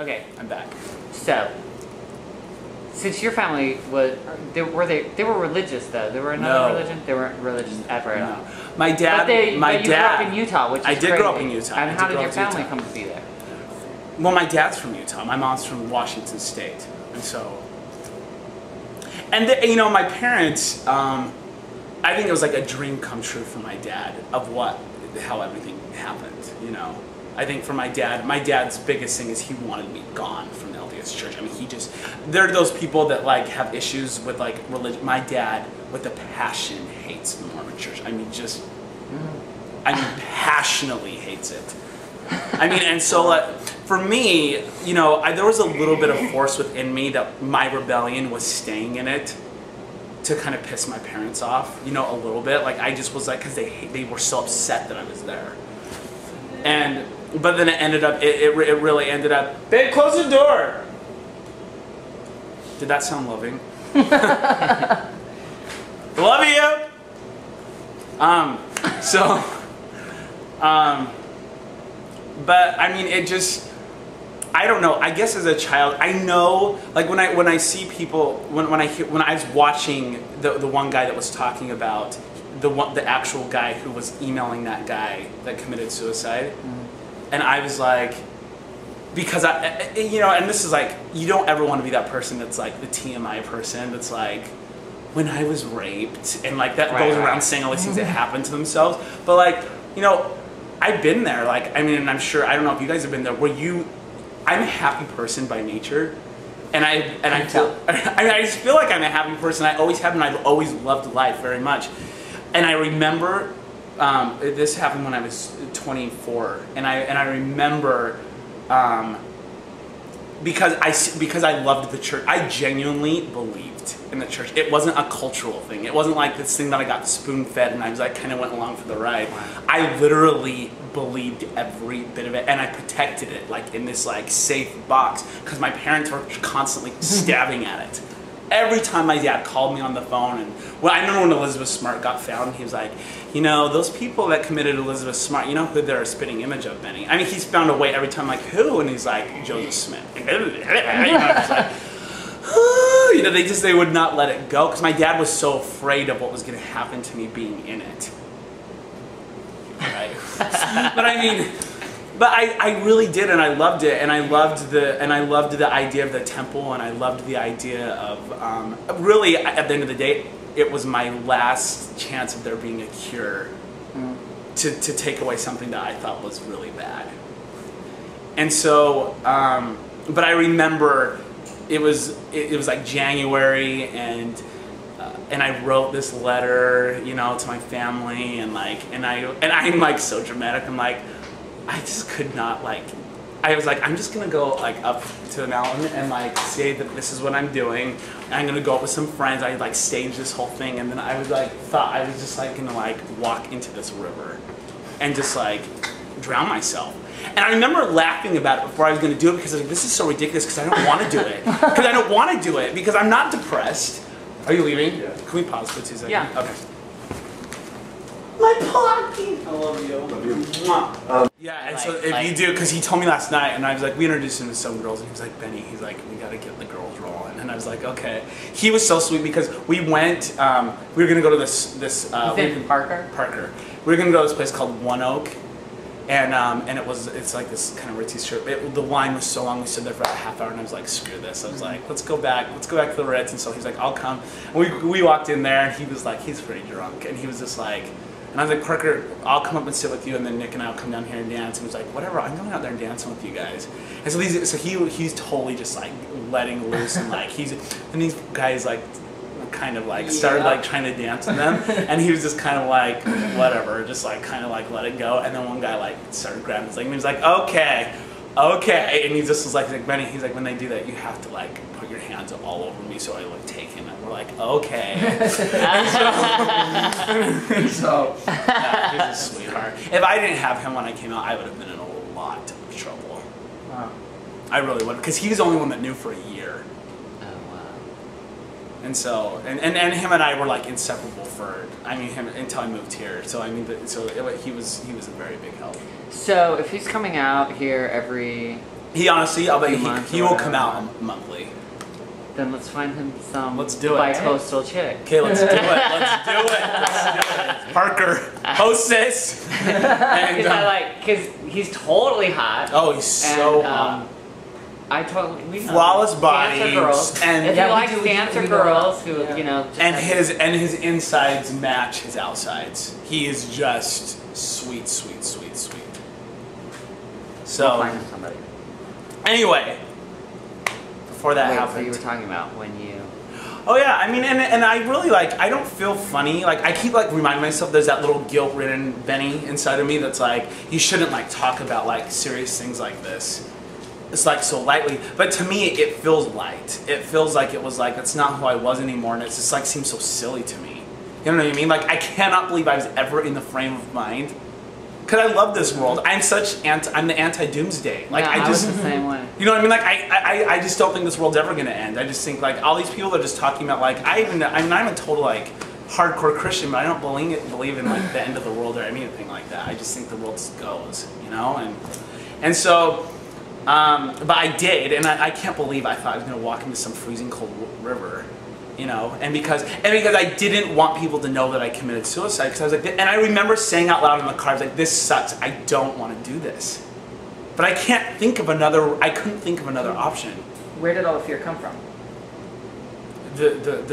Okay. I'm back. So, since your family was, they were religious though. They were another religion. They weren't religious ever at all. My dad. But you grew up in Utah, which is I did grow up in Utah. And how did your family come to be there? Well, my dad's from Utah. My mom's from Washington State, and so. And you know, my parents. I think it was like a dream come true for my dad of how everything happened. You know, I think for my dad's biggest thing is he wanted me gone from the LDS Church. I mean, there are those people that like have issues with like religion. My dad, with a passion, hates the Mormon Church. I mean, passionately hates it. I mean, and so for me, you know, there was a little bit of force within me that my rebellion was staying in it to kind of piss my parents off, you know, a little bit. Like I just was like, because they were so upset that I was there. But then it ended up, it really ended up, babe, close the door. Did that sound loving? Love you. But I mean, it just, I don't know. I guess as a child, I know, like when I see people, when I was watching the one guy that was talking about the actual guy who was emailing that guy that committed suicide, and I was like, because you know, and this is like, you don't ever want to be that person that's like the TMI person that's like, when I was raped, and like that goes around saying all these things that happened to themselves. But like, you know, I've been there. Like, I mean, and I'm sure, I don't know if you guys have been there, where I'm a happy person by nature, and I just feel like I'm a happy person. I always have, and I've always loved life very much. And I remember this happened when I was 24, and I remember because I loved the church. I genuinely believed in the church. It wasn't a cultural thing. It wasn't like this thing that I got spoon-fed and I was like kind of went along for the ride. I literally believed every bit of it, and I protected it like in this like safe box because my parents were constantly stabbing at it. Every time my dad called me on the phone, and well, I remember when Elizabeth Smart got found, he was like, you know, those people that committed Elizabeth Smart, you know who they're a spitting image of, Benny? I mean, he's found a way every time, like, who? And he's like, Joseph Smith. You know, it's like, you know, they would not let it go because my dad was so afraid of what was going to happen to me being in it. Right? But I mean, but I really did, and I loved it, and I loved the idea of the temple, and I loved the idea of really at the end of the day, it was my last chance of there being a cure to take away something that I thought was really bad. And so, but I remember it was like January, and I wrote this letter, you know, to my family, and I'm like so dramatic. I'm like, I just could not, like, I was like, I'm just gonna go like up to the mountain and like say that this is what I'm doing. And I'm gonna go up with some friends. I like staged this whole thing, and then I was like, thought I was just like gonna like walk into this river and just like drown myself. And I remember laughing about it before I was gonna do it because I was like, this is so ridiculous because I don't want to do it. Because I don't want to do it because I'm not depressed. Are you leaving? Yeah. Can we pause for 2 seconds? Yeah. Okay. My pocket. I love you. Love you. Yeah, and so if you do, because he told me last night, and I was like, we introduced him to some girls, and he was like, Benny, he's like, we gotta get the girls rolling, and I was like, okay. He was so sweet because we went, we were gonna go to this. Parker. Parker. We were gonna go to this place called One Oak, and it's like this kind of ritzy strip. The line was so long, we stood there for about a half hour, and I was like, screw this. I was like, let's go back to the Ritz, and so he's like, I'll come. And we walked in there, and he was like, he's pretty drunk, and he was just like. And I was like, Parker, I'll come up and sit with you, and then Nick and I will come down here and dance. And he was like, whatever, I'm going out there and dancing with you guys. And so he's totally just like letting loose, and like and these guys like kind of like started like trying to dance with them, and he was just kind of like whatever, just like kind of like let it go. And then one guy like started grabbing his leg, and he was like, okay, and he just was like Benny, he's like, when they do that, you have to like put your hands all over me so I look taken. And we're like, okay. So yeah, he's a sweetheart. If I didn't have him when I came out, I would have been in a lot of trouble. Wow. I really would, because he was the only one that knew for a year. Oh wow. And so, and him and I were like inseparable for, I mean, him until I moved here. So I mean, he was a very big help. So if he's coming out here every He honestly, I'll bet he will whatever. come out monthly. Then let's find him some Let's do it. bi-coastal chick. Okay, let's do it. Let's do it. Let's do it. Parker, hostess. Because he's totally hot. Oh, he's so hot. I totally we know flawless dancer body girls. and if you like dancer girls who just and his insides match his outsides. He is just sweet. So we'll find him somebody. Anyway, before that happened, so you were talking about when you. Oh yeah, I mean, and I really I don't feel funny. Like I keep reminding myself there's that little guilt-ridden Benny inside of me that's you shouldn't talk about serious things like this. It's so lightly, but to me it feels light. It feels like it was that's not who I was anymore, and it just seems so silly to me. You know what I mean? I cannot believe I was ever in the frame of mind. Because I love this world. I'm the anti-doomsday. I was the same way. You know what I mean? I just don't think this world's ever gonna end. I just think all these people are just talking about I'm a total hardcore Christian, but I don't believe in the end of the world or anything like that. I just think the world just goes, and so, but I did, and I can't believe I thought I was gonna walk into some freezing cold river. And because I didn't want people to know that I committed suicide, because I was and I remember saying out loud in the car, I was this sucks, I don't want to do this. But I couldn't think of another option. Where did all the fear come from?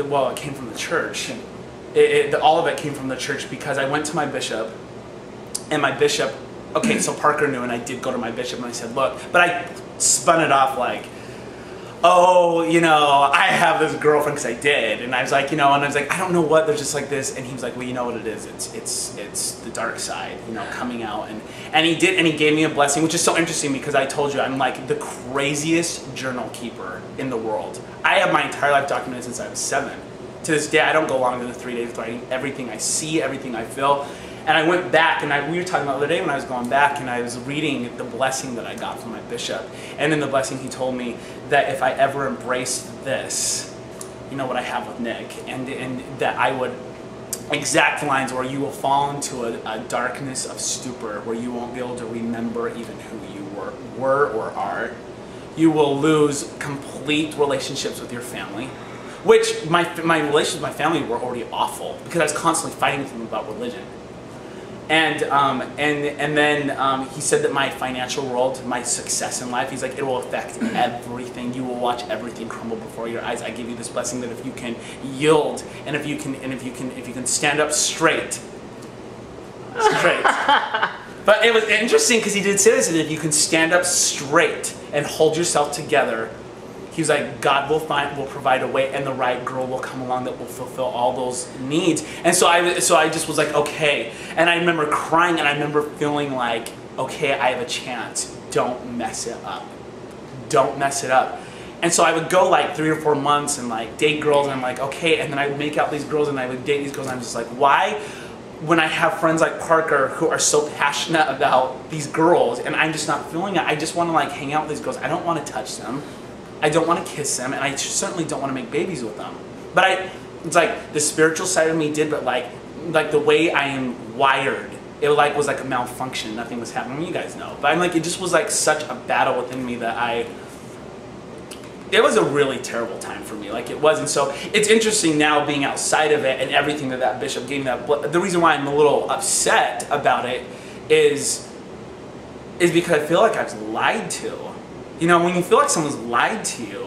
Well, it came from the church. All of it came from the church, because I went to my bishop, and my bishop, okay, so Parker knew, and I did go to my bishop, and I said, look, but I spun it off oh, I have this girlfriend, because I did, and I was and I was I don't know what, there's just this, and he was well, you know what it is, it's the dark side, coming out, and he did, and he gave me a blessing, which is so interesting, because I told you, I'm the craziest journal keeper in the world. I have my entire life documented since I was 7. To this day, I don't go longer than 3 days without writing everything I see, everything I feel. And I went back, and we were talking about the other day when I was going back, and I was reading the blessing that I got from my bishop. And in the blessing, he told me that if I ever embraced this, what I have with Nick, and that I would, exact lines where you will fall into a darkness of stupor, where you won't be able to remember even who you were or are. You will lose complete relationships with your family, which my relationships with my family were already awful, because I was constantly fighting with them about religion. And then he said that my financial world, my success in life, he's it will affect everything. You will watch everything crumble before your eyes. I give you this blessing that if you can yield, and if you can stand up straight. But it was interesting, because he did say this, that if you can stand up straight and hold yourself together, he was God will provide a way, and the right girl will come along that will fulfill all those needs. And so I just was okay. And I remember crying, and I remember feeling okay, I have a chance. Don't mess it up. Don't mess it up. And so I would go 3 or 4 months and date girls, and I'm okay. And then I would make out these girls, and I would date these girls, and I'm just why? When I have friends like Parker who are so passionate about these girls, and I'm just not feeling it. I just want to hang out with these girls. I don't want to touch them. I don't want to kiss them, and I certainly don't want to make babies with them. But it's the spiritual side of me did, but the way I am wired, it was a malfunction. Nothing was happening. You guys know, but I'm it just was such a battle within me that it was a really terrible time for me. It was, and so it's interesting now being outside of it and everything that bishop gave me. The reason why I'm a little upset about it is because I feel I was lied to. When you feel someone's lied to you,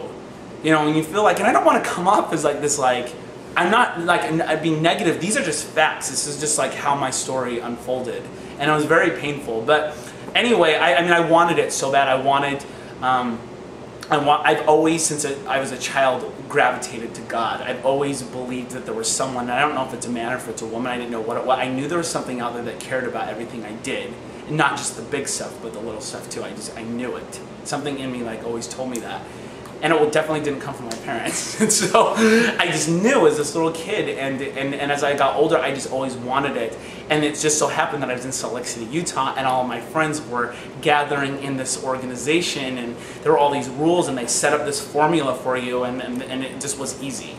when you feel and I don't want to come off as this I'm not being negative. These are just facts. This is just how my story unfolded, and it was very painful. But anyway, I wanted it so bad. I've always, since I was a child, gravitated to God. I've always believed that there was someone. I don't know if it's a man or if it's a woman. I didn't know what it was. I knew there was something out there that cared about everything I did. And not just the big stuff, but the little stuff too. I knew it. Something in me always told me that. And it definitely didn't come from my parents. And so I just knew as this little kid, and as I got older, I just always wanted it. And it just so happened that I was in Salt Lake City, Utah, and all of my friends were gathering in this organization, and there were all these rules, and they set up this formula for you, and it just was easy.